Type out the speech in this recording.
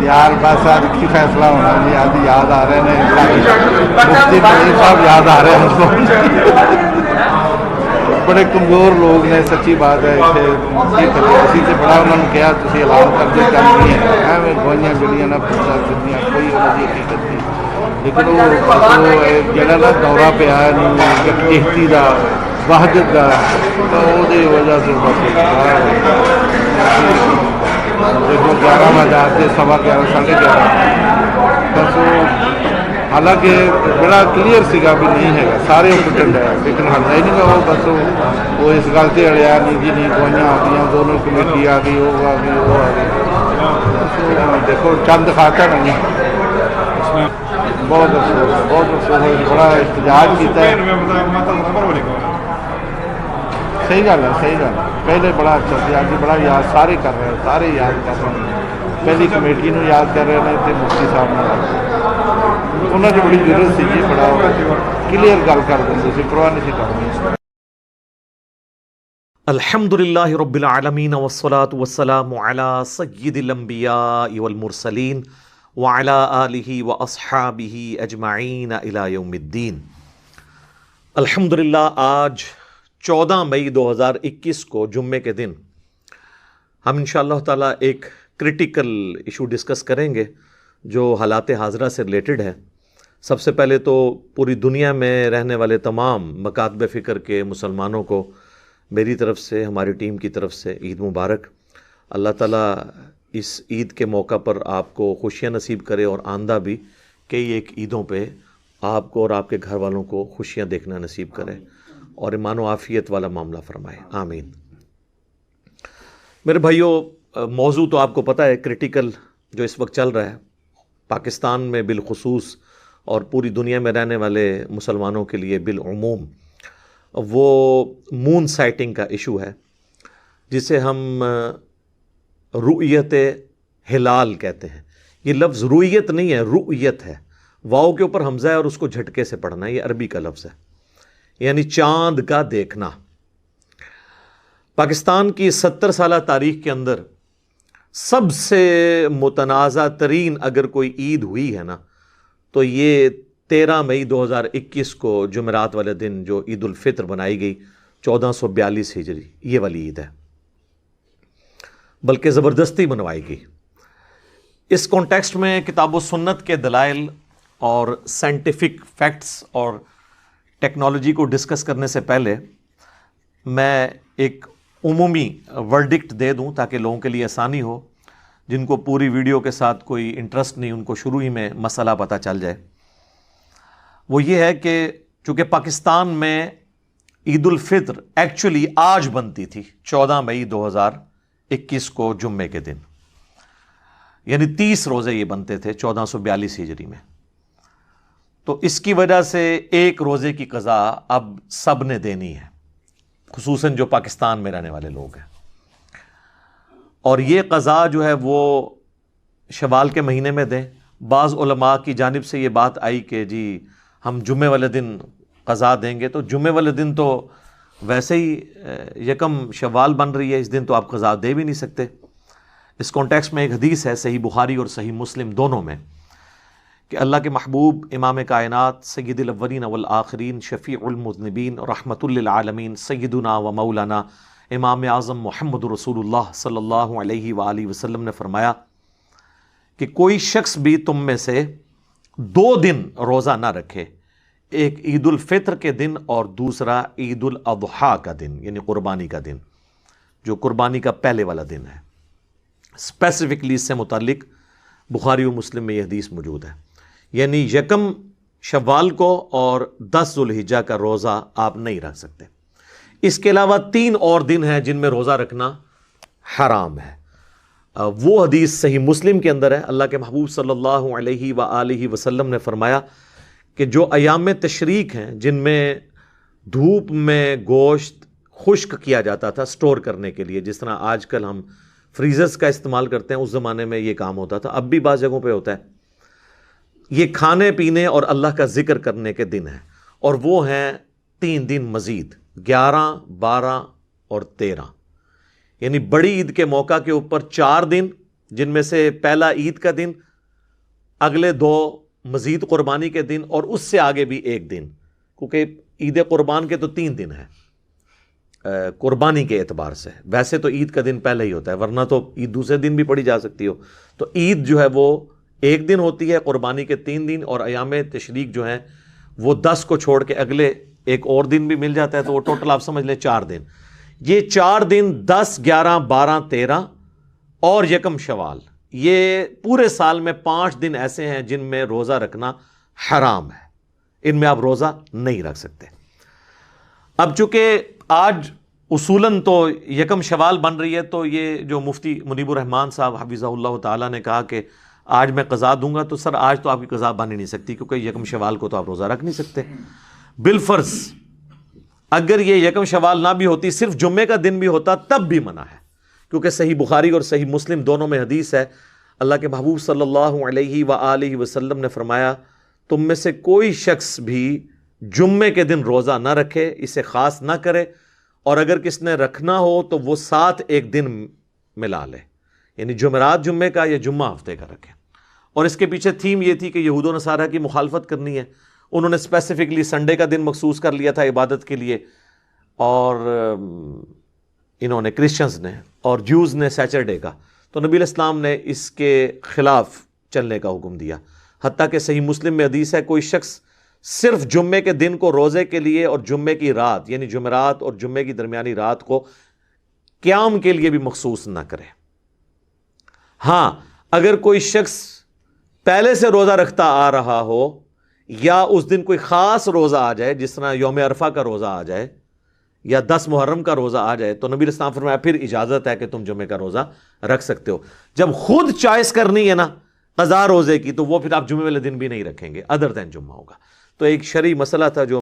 یار بس آج کی فیصلہ ہونا جی، آج یاد آ رہے ہیں مفتی نعیم صاحب یاد آ رہے ہیں بڑے کمزور لوگ نے، سچی بات ہے. اسی سے بڑا انہوں نے کہا تھی اعلان کر دے کم نہیں ہے ایویں گوئیاں گلیاں نہ پوچھا سکیاں کوئی انہوں کی حقیقت نہیں. لیکن وہ جڑا نا دورہ پیا کشتی کا وحدت کا تو وہ وجہ سے بس دیکھو 11 بجے آتے 11:15 11:30 بس وہ حالانکہ بڑا کلیئر سگا بھی نہیں ہے سارے اوپٹنڈ ہے لیکن ہلدا ہی نہیں وہ بس وہ اس گل سے اڑیا نہیں جی نہیں گوئیاں آ گئی دونوں کمیٹی آ گئی وہ آ گئی وہ آ گئی. دیکھو چند خاطر نہیں بہت افسوس بڑا احتجاج کیتا ہے. صحیح گل ہے صحیح گل ہے. پہلے بڑا اچھا سی اج بڑا یاد سارے کر رہے ہیں سارے یاد کر رہے ہیں. پہلی کمیٹی نو یاد کر رہے ہیں تو مفتی صاحب نے انہوں نے بڑی ضرورت سی جی بڑا کلیئر گل کر دیں سی پرواہ نہیں سی کرنی. الحمدللہ رب العالمین والصلاة والسلام علی سید الانبیاء والمرسلین وعلی آلہ واصحابہ اجمعین الی یوم الدین. الحمدللہ آج 14 مئی 2021 کو جمعے کے دن ہم انشاءاللہ تعالیٰ ایک کریٹیکل ایشو ڈسکس کریں گے جو حالات حاضرہ سے ریلیٹڈ ہے. سب سے پہلے تو پوری دنیا میں رہنے والے تمام مکاتب فکر کے مسلمانوں کو میری طرف سے ہماری ٹیم کی طرف سے عید مبارک. اللہ تعالیٰ اس عید کے موقع پر آپ کو خوشیاں نصیب کرے اور آئندہ بھی کئی ایک عیدوں پہ آپ کو اور آپ کے گھر والوں کو خوشیاں دیکھنا نصیب کرے اور ایمان و عافیت والا معاملہ فرمائے آمین. میرے بھائیوں موضوع تو آپ کو پتہ ہے کریٹیکل جو اس وقت چل رہا ہے پاکستان میں بالخصوص اور پوری دنیا میں رہنے والے مسلمانوں کے لیے بالعموم وہ مون سائٹنگ کا ایشو ہے جسے ہم رؤیت ہلال کہتے ہیں. یہ لفظ رؤیت نہیں ہے رؤیت ہے. واؤ کے اوپر حمزہ ہے اور اس کو جھٹکے سے پڑھنا. یہ عربی کا لفظ ہے یعنی چاند کا دیکھنا. پاکستان کی 70 سالہ تاریخ کے اندر سب سے متنازع ترین اگر کوئی عید ہوئی ہے نا تو یہ 13 مئی 2021 کو جمعرات والے دن جو عید الفطر بنائی گئی 1442 ہجری یہ والی عید ہے بلکہ زبردستی منوائی گئی. اس کانٹیکسٹ میں کتاب و سنت کے دلائل اور سائنٹیفک فیکٹس اور ٹیکنالوجی کو ڈسکس کرنے سے پہلے میں ایک عمومی ورڈکٹ دے دوں تاکہ لوگوں کے لیے آسانی ہو. جن کو پوری ویڈیو کے ساتھ کوئی انٹرسٹ نہیں ان کو شروع ہی میں مسئلہ پتہ چل جائے. وہ یہ ہے کہ چونکہ پاکستان میں عید الفطر ایکچولی آج بنتی تھی 14 مئی 2021 کو جمعے کے دن یعنی 30 روزے یہ بنتے تھے 1442 ہجری میں. تو اس کی وجہ سے ایک روزے کی قضا اب سب نے دینی ہے خصوصاً جو پاکستان میں رہنے والے لوگ ہیں. اور یہ قضا جو ہے وہ شوال کے مہینے میں دیں. بعض علماء کی جانب سے یہ بات آئی کہ جی ہم جمعے والے دن قضا دیں گے تو جمعے والے دن تو ویسے ہی یکم شوال بن رہی ہے اس دن تو آپ قضا دے بھی نہیں سکتے. اس کانٹیکسٹ میں ایک حدیث ہے صحیح بخاری اور صحیح مسلم دونوں میں کہ اللہ کے محبوب امام کائنات سید الاولین والآخرین شفیع المذنبین رحمت للعالمین سیدنا و مولانا امام اعظم محمد رسول اللہ صلی اللہ علیہ وآلہ وسلم نے فرمایا کہ کوئی شخص بھی تم میں سے 2 دن روزہ نہ رکھے، ایک عید الفطر کے دن اور دوسرا عید الاضحیٰ کا دن یعنی قربانی کا دن جو قربانی کا پہلے والا دن ہے. اسپیسیفکلی اس سے متعلق بخاری و مسلم میں یہ حدیث موجود ہے. یعنی یکم شوال کو اور 10 ذوالحجہ کا روزہ آپ نہیں رکھ سکتے. اس کے علاوہ 3 اور دن ہیں جن میں روزہ رکھنا حرام ہے. وہ حدیث صحیح مسلم کے اندر ہے. اللہ کے محبوب صلی اللہ علیہ وآلہ وسلم نے فرمایا کہ جو ایام تشریق ہیں جن میں دھوپ میں گوشت خشک کیا جاتا تھا سٹور کرنے کے لیے، جس طرح آج کل ہم فریزرز کا استعمال کرتے ہیں، اس زمانے میں یہ کام ہوتا تھا، اب بھی بعض جگہوں پہ ہوتا ہے. یہ کھانے پینے اور اللہ کا ذکر کرنے کے دن ہیں اور وہ ہیں 3 دن مزید 11 12 اور 13 یعنی بڑی عید کے موقع کے اوپر 4 دن جن میں سے پہلا عید کا دن، اگلے 2 مزید قربانی کے دن، اور اس سے آگے بھی 1 دن، کیونکہ عید قربان کے تو 3 دن ہیں قربانی کے اعتبار سے. ویسے تو عید کا دن پہلے ہی ہوتا ہے، ورنہ تو عید دوسرے دن بھی پڑھی جا سکتی ہو. تو عید جو ہے وہ 1 دن ہوتی ہے، قربانی کے 3 دن، اور ایام تشریق جو ہیں وہ 10 کو چھوڑ کے اگلے ایک اور دن بھی مل جاتا ہے، تو وہ ٹوٹل آپ سمجھ لیں 4 دن. یہ 4 دن 10، 11، 12، 13 اور یکم شوال، یہ پورے سال میں 5 دن ایسے ہیں جن میں روزہ رکھنا حرام ہے. ان میں آپ روزہ نہیں رکھ سکتے. اب چونکہ آج اصولاً تو یکم شوال بن رہی ہے، تو یہ جو مفتی منیب الرحمان صاحب حفظہ اللہ تعالیٰ نے کہا کہ آج میں قضا دوں گا، تو سر آج تو آپ کی قضا بن ہی نہیں سکتی، کیونکہ یکم شوال کو تو آپ روزہ رکھ نہیں سکتے. بالفرض اگر یہ یکم شوال نہ بھی ہوتی، صرف جمعے کا دن بھی ہوتا، تب بھی منع ہے، کیونکہ صحیح بخاری اور صحیح مسلم دونوں میں حدیث ہے. اللہ کے محبوب صلی اللہ علیہ وآلہ وسلم نے فرمایا، تم میں سے کوئی شخص بھی جمعے کے دن روزہ نہ رکھے، اسے خاص نہ کرے، اور اگر کس نے رکھنا ہو تو وہ 7 ایک دن ملا لے، یعنی جمعرات جمعے کا یا جمعہ ہفتے کا رکھے. اور اس کے پیچھے تھیم یہ تھی کہ یہود و نصارہ کی مخالفت کرنی ہے. انہوں نے اسپیسیفکلی سنڈے کا دن مخصوص کر لیا تھا عبادت کے لیے، اور انہوں نے کرسچنز نے اور جوز نے سیچرڈے کا. تو نبی علیہ السلام نے اس کے خلاف چلنے کا حکم دیا. حتیٰ کہ صحیح مسلم میں حدیث ہے، کوئی شخص صرف جمعے کے دن کو روزے کے لیے اور جمعے کی رات، یعنی جمعرات اور جمعے کی درمیانی رات کو قیام کے لیے بھی مخصوص نہ کرے. ہاں اگر کوئی شخص پہلے سے روزہ رکھتا آ رہا ہو، یا اس دن کوئی خاص روزہ آ جائے، جس طرح یوم عرفہ کا روزہ آ جائے یا 10 محرم کا روزہ آ جائے، تو نبی علیہ السلام فرمایا پھر اجازت ہے کہ تم جمعے کا روزہ رکھ سکتے ہو. جب خود چوائس کرنی ہے نا قضا روزے کی، تو وہ پھر آپ جمعے والے دن بھی نہیں رکھیں گے، ادر دین جمعہ ہوگا. تو ایک شرعی مسئلہ تھا جو